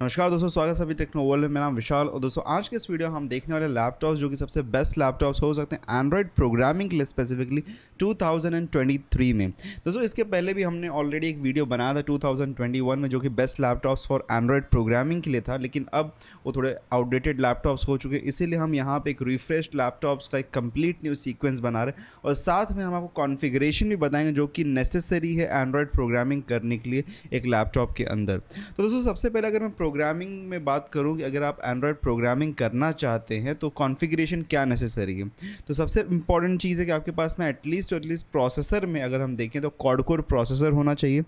नमस्कार दोस्तों, स्वागत है सभी टेक्नो वर्ल्ड में। मेरा नाम विशाल और दोस्तों आज के इस वीडियो में हम देखने वाले लैपटॉप्स जो कि सबसे बेस्ट लैपटॉप्स हो सकते हैं एंड्रॉयड प्रोग्रामिंग के लिए स्पेसिफिकली 2023 में। दोस्तों इसके पहले भी हमने ऑलरेडी एक वीडियो बनाया था 2021 में जो कि best laptops for Android programming के लिए था, लेकिन अब वो थोड़े आउटडेटेड लैपटॉप्स हो चुके हैं, इसीलिए हम यहाँ पर एक रिफ्रेश्ड लैपटॉप्स का एक कंप्लीट न्यू सीक्वेंस बना रहे हैं और साथ में हम आपको कॉन्फ़िगरेशन भी बताएंगे जो कि नेसेसरी है एंड्रॉयड प्रोग्रामिंग करने के लिए एक लैपटॉप के अंदर। तो दोस्तों सबसे पहले अगर मैं प्रोग्रामिंग में बात करूं कि अगर आप एंड्रॉयड प्रोग्रामिंग करना चाहते हैं तो कॉन्फ़िगरेशन क्या नेसेसरी है। तो सबसे इंपॉर्टेंट चीज़ है कि आपके पास में एटलीस्ट प्रोसेसर में अगर हम देखें तो क्वाड कोर प्रोसेसर होना चाहिए।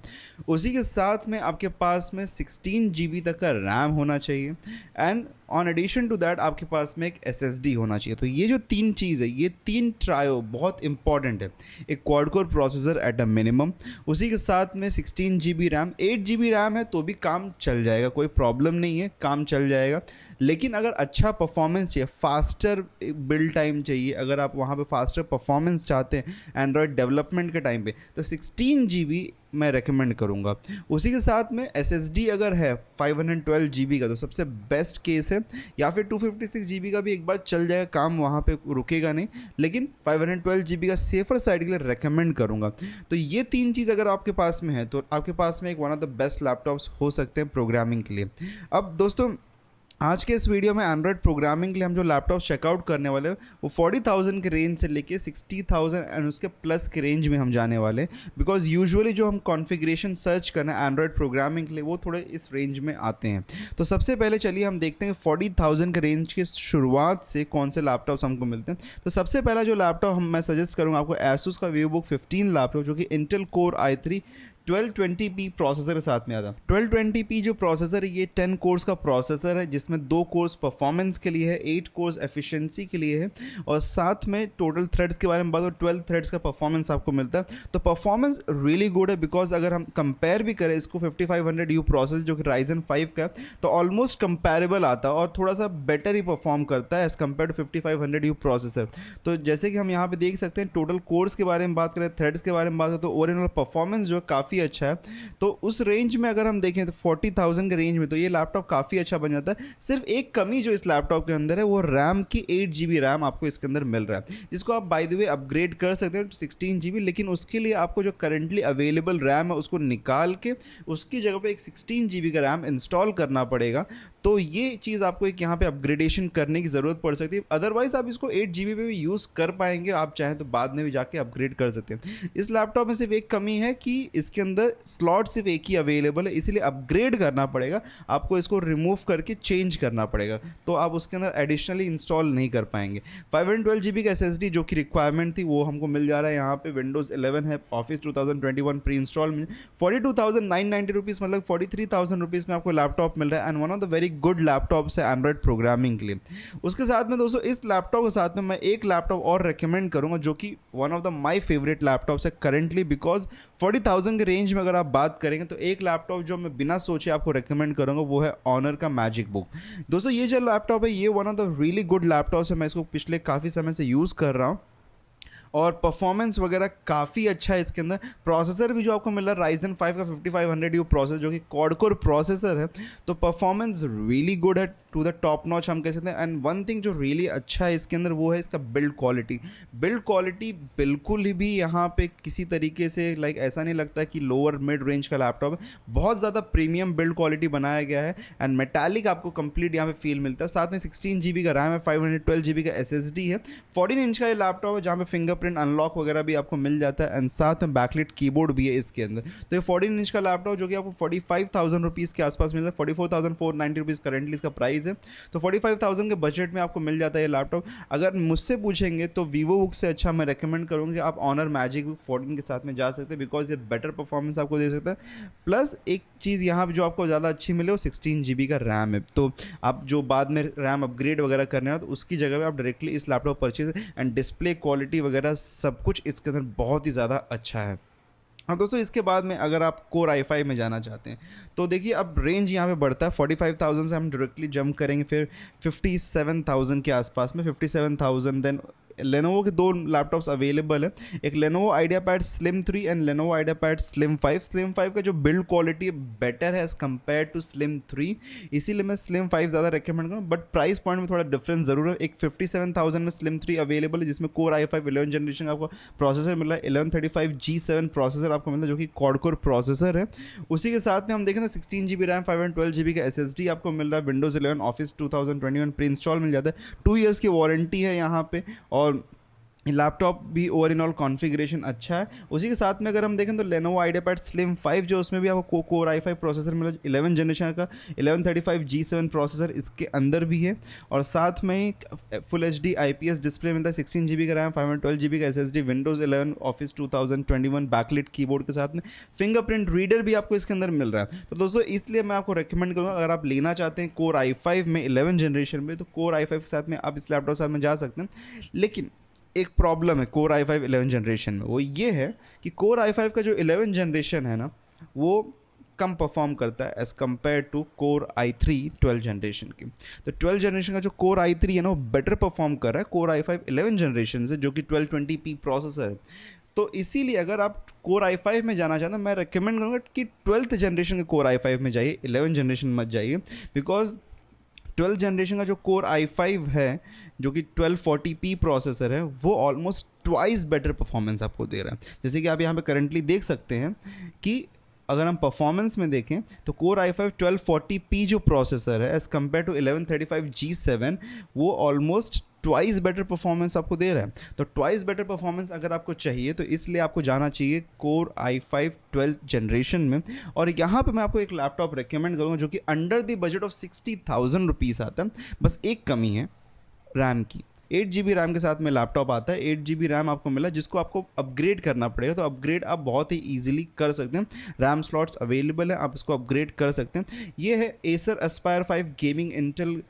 उसी के साथ में आपके पास में 16 GB तक का रैम होना चाहिए and on addition to that आपके पास में एक SSD होना चाहिए। तो ये जो तीन चीज़ है, ये तीन ट्रायो बहुत इंपॉर्टेंट है। एक quad core processor at a minimum, उसी के साथ में 16 GB रैम, 8 GB रैम है तो भी काम चल जाएगा, कोई प्रॉब्लम नहीं है, काम चल जाएगा। लेकिन अगर अच्छा परफॉर्मेंस चाहिए, फास्टर बिल्ड टाइम चाहिए, अगर आप वहाँ पे फास्टर परफॉर्मेंस चाहते हैं एंड्रॉयड डेवलपमेंट के टाइम पे, तो 16 GB मैं रेकमेंड करूँगा। उसी के साथ में SSD अगर है 512 GB का तो सबसे बेस्ट केस है, या फिर 256 GB का भी एक बार चल जाएगा, काम वहाँ पे रुकेगा नहीं, लेकिन 512 GB का सेफर साइड के लिए रेकमेंड करूँगा। तो ये तीन चीज़ अगर आपके पास में है तो आपके पास में एक one of the best laptops हो सकते हैं प्रोग्रामिंग के लिए। अब दोस्तों आज के इस वीडियो में एंड्रॉयड प्रोग्रामिंग के लिए हम जो लैपटॉप चेकआउट करने वाले हैं वो 40,000 के रेंज से लेके 60,000 एंड उसके प्लस के रेंज में हम जाने वाले हैं, बिकॉज यूजुअली जो हम कॉन्फ़िगरेशन सर्च करना है एंड्रॉयड प्रोग्रामिंग के लिए वो थोड़े इस रेंज में आते हैं। तो सबसे पहले चलिए हम देखते हैं 40,000 के रेंज की शुरुआत से कौन से लैपटॉप्स हमको मिलते हैं। तो सबसे पहला जो लैपटॉप मैं सजेस्ट करूँगा आपको, एसूस का वीवोबुक 15 लैपटॉप जो कि Intel core i3 1220p processor के साथ में आता है। 1220p जो प्रोसेसर है ये 10 कोर्स का प्रोसेसर है, जिसमें 2 कोर्स परफॉर्मेंस के लिए है, 8 कोर्स एफिशिएंसी के लिए है, और साथ में टोटल थ्रेड्स के बारे में बात हो 12 थ्रेड्स का परफॉर्मेंस आपको मिलता है। तो परफॉर्मेंस रियली गुड है, बिकॉज अगर हम कंपेयर भी करें इसको 5500U प्रोसेसर जो कि Ryzen 5 का, तो ऑलमोस्ट कंपेरेबल आता है और थोड़ा सा बेटर ही परफॉर्म करता है as compare to 5500U processor. तो जैसे कि हम यहाँ पे देख सकते हैं, टोटल कोर्स के बारे में बात करें, थ्रेड्स के बारे में बात करें, तो ओवरऑल परफॉर्मेंस जो है काफ़ी अच्छा है। तो उस रेंज में अगर हम देखें तो 40,000 के रेंज में तो ये लैपटॉप काफ़ी अच्छा बन जाता है। सिर्फ एक कमी जो इस लैपटॉप के अंदर है वो रैम की 8 GB रैम आपको इसके अंदर मिल रहा है, जिसको आप बाय द वे अपग्रेड कर सकते हैं 16 GB, लेकिन उसके लिए आपको जो करंटली अवेलेबल रैम है उसको निकाल के उसकी जगह पे एक 16 GB का रैम इंस्टॉल करना पड़ेगा। तो ये चीज़ आपको एक यहाँ पे अपग्रेडेशन करने की ज़रूरत पड़ सकती है, अदरवाइज आप इसको 8 GB पे भी यूज़ कर पाएंगे, आप चाहें तो बाद में भी जाके अपग्रेड कर सकते हैं। इस लैपटॉप में सिर्फ एक कमी है कि इसके अंदर स्लॉट सिर्फ एक ही अवेलेबल है, इसीलिए अपग्रेड करना पड़ेगा आपको, इसको रिमूव करके चेंज करना पड़ेगा, तो आप उसके अंदर एडिशनली इंस्टॉल नहीं कर पाएंगे। 512 GB का SSD जो कि रिक्वायरमेंट थी वो हमको मिल जा रहा है यहाँ पे, विंडोज़ 11 है, ऑफिस 2021 प्री इंस्टॉल में 42,990 रुपीज़, मतलब 43,000 रुपीज़ में आपको लैपटॉप मिल रहा है, and one of the very good laptops है एंड्रॉयड प्रोग्रामिंग के लिए। उसके साथ में दोस्तों इस लैपटॉप के साथ में मैं एक लैपटॉप और रिकमेंड करूंगा जो कि one of the my favourite laptops है करंटली, बिकॉज 40,000 के रेंज में अगर आप बात करेंगे तो एक लैपटॉप जो मैं बिना सोचे आपको रिकमेंड करूंगा वो है ऑनर का मैजिक बुक। दोस्तों ये जो लैपटॉप है ये one of the really good laptops है, मैं इसको पिछले काफ़ी समय से यूज़ कर रहा हूँ और परफॉर्मेंस वगैरह काफ़ी अच्छा है इसके अंदर। प्रोसेसर भी जो आपको मिल रहा है Ryzen 5 का 5500U प्रोसेसर जो कि क्वाड कोर प्रोसेसर है, तो परफॉर्मेंस रियली गुड है, टू द टॉप नॉच हम कह सकते हैं। एंड वन थिंग जो रियली अच्छा है इसके अंदर वो है इसका बिल्ड क्वालिटी। बिल्ड क्वालिटी बिल्कुल ही भी यहाँ पे किसी तरीके से लाइक ऐसा नहीं लगता कि लोअर मिड रेंज का लैपटॉप है, बहुत ज़्यादा प्रीमियम बिल्ड क्वालिटी बनाया गया है एंड मेटालिक आपको कंप्लीट यहाँ पे फील मिलता है। साथ में 16 GB का रैम है, 512 GB का SSD है, 14 इंच का ये लैपटॉप है जहाँ पे फिंगरप्रिंट अनलॉक वगैरह भी आपको मिल जाता है, एंड साथ में बैकलिट कीबोर्ड भी है इसके अंदर। तो ये 14 इंच का लैपटॉप जो कि आपको 45,000 रुपीज़ के आसपास मिल रहा है, 44,490 रुपीज़ करंटली इसका प्राइस है। तो 45,000 के बजट में आपको मिल जाता है ये लैपटॉप। अगर मुझसे पूछेंगे तो वीवोबुक से अच्छा मैं रेकमेंड करूँगी आप ऑनर मैजिक बुक 14 के साथ में जा सकते हैं, बिकॉज ये बेटर परफॉर्मेंस आपको दे सकता है। प्लस एक चीज़ यहाँ पर जो आपको ज़्यादा अच्छी मिले वो 16 GB का रैम है, तो आप जो बाद में रैम अपग्रेड वगैरह करने हो तो उसकी जगह पर आप डायरेक्टली इस laptop purchase, and display quality वगैरह सब कुछ इसके अंदर बहुत ही ज़्यादा अच्छा है। हाँ दोस्तों इसके बाद में अगर आप कोर i5 में जाना चाहते हैं तो देखिए अब रेंज यहाँ पे बढ़ता है, 45,000 से हम डायरेक्टली जंप करेंगे फिर 57,000 के आसपास में, 57,000 देन लेनोवो के 2 लैपटॉप्स अवेलेबल है, एक Lenovo IdeaPad slim 3 and Lenovo IdeaPad slim 5। Slim 5 का जो बिल्ड क्वालिटी बेटर है एज़ कम्पेयर टू स्लिम 3, इसीलिए मैं स्लिम 5 ज़्यादा रिकमेंड करूँ, बट प्राइस पॉइंट में थोड़ा डिफरेंस ज़रूर है। एक 57,000 में स्लिम 3 अवेलेबल है जिसमें कोर i5 11 जनरेशन का आपको प्रोसेसर मिल रहा है, 1135G7 प्रोसेसर आपको मिलता है जो कि क्वाड कोर प्रोसेसर है। उसी के साथ में हम देखें तो 16GB रैम 512GB का SSD आपको मिल रहा है, विंडोज़ 11 ऑफिस 2021 प्री इंस्टॉल मिल जाता है, 2 ईयर्स की वारंटी है यहाँ पे, और लैपटॉप भी ओवर इन ऑल कॉन्फ़िगरेशन अच्छा है। उसी के साथ में अगर हम देखें तो लेनोवो आइडियापैड स्लिम 5 जो उसमें भी आपको कोर i5 प्रोसेसर मिला 11 जनरेशन का, 1135G7 प्रोसेसर इसके अंदर भी है, और साथ में ही फुल HD IPS डिस्प्ले मिलता है, 16GB का रैम 512GB का SSD, Windows 11 office 2021 backlit keyboard के साथ में फिंगरप्रिंट रीडर भी आपको इसके अंदर मिल रहा है। तो दोस्तों इसलिए मैं आपको रिकमेंड करूँगा अगर आप लेना चाहते हैं कोर i5 में 11 जनरेशन में, तो कोर i5 के साथ में आप इस लैपटॉप के साथ में जा सकते हैं। लेकिन एक प्रॉब्लम है कोर i5 11 जनरेशन में, वो ये है कि कोर i5 का जो 11 जनरेशन है ना, वो कम परफॉर्म करता है as compare to core i3 12 generation की। तो 12 जनरेशन का जो कोर i3 है ना, वो बेटर परफॉर्म कर रहा है कोर i5 11 जनरेशन से, जो कि 1220p प्रोसेसर है। तो इसीलिए अगर आप कोर i5 में जाना चाहते हैं, मैं रिकमेंड करूँगा कि 12th जनरेशन के कोर i5 में जाइए, 11 जनरेशन मत जाइए, बिकॉज 12 जनरेशन का जो कोर i5 है जो कि 1240p प्रोसेसर है, वो ऑलमोस्ट ट्वाइस बेटर परफॉर्मेंस आपको दे रहा है। जैसे कि आप यहाँ पे करंटली देख सकते हैं कि अगर हम परफॉर्मेंस में देखें तो कोर i5 1240p जो प्रोसेसर है एज़ कम्पेयर टू 1135G7, वो ऑलमोस्ट ट्वाइस बेटर परफॉर्मेंस आपको दे रहा है। तो ट्वाइस बेटर परफॉर्मेंस अगर आपको चाहिए तो इसलिए आपको जाना चाहिए कोर i5 12th जनरेशन में। और यहाँ पे मैं आपको एक लैपटॉप रिकमेंड करूँगा जो कि under the budget of 60,000 rupees आता है। बस एक कमी है रैम की, 8GB रैम के साथ में लैपटॉप आता है, 8GB रैम आपको मिला जिसको आपको अपग्रेड करना पड़ेगा। तो अपग्रेड आप बहुत ही ईजिली कर सकते हैं, रैम स्लॉट्स अवेलेबल हैं, आप इसको अपग्रेड कर सकते हैं। ये है Acer Aspire 5 gaming Intel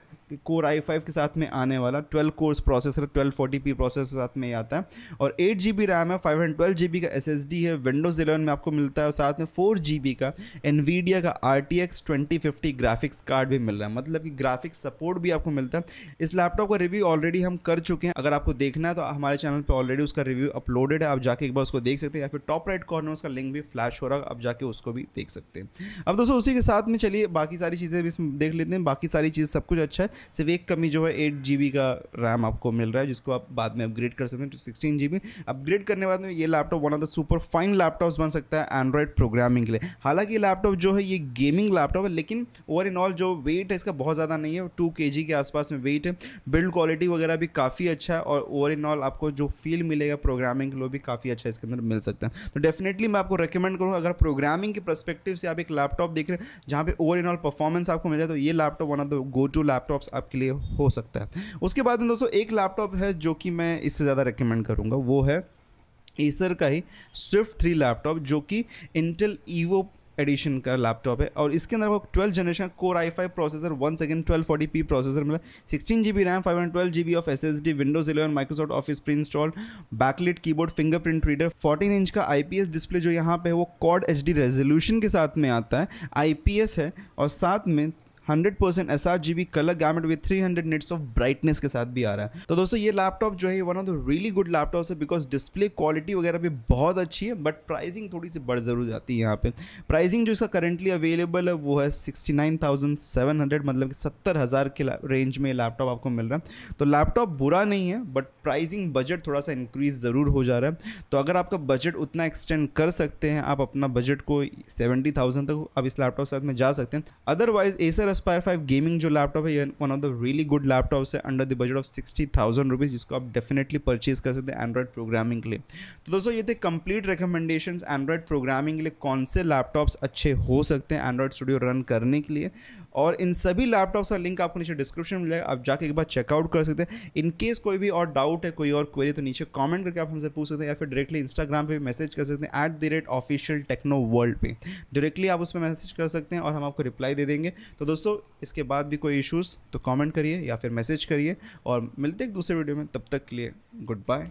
core i5 के साथ में आने वाला 12 कोर्स प्रोसेसर, 1240p प्रोसेसर के साथ में आता है, और 8GB रैम है, 512GB का SSD है, विंडोज़ 11 में आपको मिलता है, और साथ में 4GB का NVIDIA का RTX 2050 ग्राफिक्स कार्ड भी मिल रहा है, मतलब कि ग्राफिक्स सपोर्ट भी आपको मिलता है। इस लैपटॉप का रिव्यू ऑलरेडी हम कर चुके हैं, अगर आपको देखना है तो हमारे चैनल पर ऑलरेडी उसका रिव्यू अपलोडेड है, आप जाके एक बार उसको देख सकते हैं, या फिर टॉप राइट कॉर्नर उसका लिंक भी फ्लैश हो रहा है, आप जाके उसको भी देख सकते हैं। अब दोस्तों उसी के साथ में चलिए बाकी सारी चीज़ें भी इसमें देख लेते हैं। बाकी सारी चीज़ सब कुछ अच्छा है, सिर्फ एक कमी जो है 8GB का रैम आपको मिल रहा है जिसको आप बाद में अपग्रेड कर सकते हैं तो 16GB। अपग्रेड करने के बाद में ये laptop one of the super fine laptops बन सकता है एंड्रॉयड प्रोग्रामिंग के लिए। हालांकि ये लैपटॉप जो है ये गेमिंग लैपटॉप है, लेकिन ओवर इन ऑल जो वेट है इसका बहुत ज़्यादा नहीं है, 2 kg के आसपास में वेट है। बिल्ड क्वालिटी वगैरह भी काफ़ी अच्छा है, और ओवर इन ऑल आपको जो फील मिलेगा प्रोग्रामिंग के लिए भी काफ़ी अच्छा इसके अंदर मिल सकता है। तो डेफिनेटली मैं आपको रिकमेंड करूँगा अगर प्रोग्रामिंग के पर्सपेक्टिव से आप एक लैपटॉप देख रहे हैं जहाँ पे ओवर इन ऑल परफॉर्मेंस आपको मिल जाए, तो ये laptop one of the go to laptops आपके लिए हो सकता है। उसके बाद में दोस्तों एक लैपटॉप है जो कि मैं इससे ज़्यादा रिकमेंड करूँगा, वो है एसर का ही स्विफ्ट 3 लैपटॉप, जो कि इंटेल ईवो एडिशन का लैपटॉप है, और इसके अंदर आपको 12 generation core i5 processor, 1 1240p processor मिला, 16GB RAM, 512GB of SSD, Windows 11 Microsoft office pre install, backlit keyboard, fingerprint reader, 14 inch का IPS डिस्प्ले जो यहाँ पे है वो क्वाड HD रेजोल्यूशन के साथ में आता है, IPS है, और साथ में 100% sRGB colour gamete with 300 nits of brightness के साथ भी आ रहा है। तो दोस्तों ये लैपटॉप जो है one of the really good laptops है, बिकॉज डिस्प्ले क्वालिटी वगैरह भी बहुत अच्छी है, बट प्राइसिंग थोड़ी सी बढ़ जरूर जाती है। यहाँ पे प्राइसिंग जो इसका करंटली अवेलेबल है वो है 69,700, मतलब कि 70,000 के रेंज में लैपटॉप आपको मिल रहा है। तो लैपटॉप बुरा नहीं है, बट प्राइसिंग बजट थोड़ा सा इंक्रीज ज़रूर हो जा रहा है। तो अगर आपका बजट उतना एक्सटेंड कर सकते हैं, आप अपना बजट को 70,000 तक आप इस लैपटॉप के साथ में जा सकते हैं। अदरवाइज एसर एस्पायर 5 गेमिंग जो लैपटॉप है ये one of the really good laptops है under the budget of 60,000 rupees, जिसको आप डेफिनेटली परचेज कर सकते हैं एंड्रॉयड प्रोग्रामिंग के लिए। तो दोस्तों ये थे कंप्लीट रिकमेंडेशंस एंड्रॉयड प्रोग्रामिंग के लिए कौन से लैपटॉप्स अच्छे हो सकते हैं एंड्रॉयड स्टूडियो रन करने के लिए, और इन सभी लैपटॉप्स का लिंक आपको नीचे डिस्क्रिप्शन में मिलेगा, आप जाके एक बार चेकआउट कर सकते हैं। इन केस कोई भी और डाउट है, कोई और क्वेरी, तो नीचे कमेंट करके आप हमसे पूछ सकते हैं, या फिर डायरेक्टली इंस्टाग्राम पे भी मैसेज कर सकते हैं @officialtechnoworld पे, डायरेक्टली आप उसमें मैसेज कर सकते हैं और हम आपको रिप्लाई दे देंगे। तो दोस्तों इसके बाद भी कोई इश्यूज़ तो कमेंट करिए या फिर मैसेज करिए, और मिलते हैं एक दूसरे वीडियो में, तब तक के लिए गुड बाय।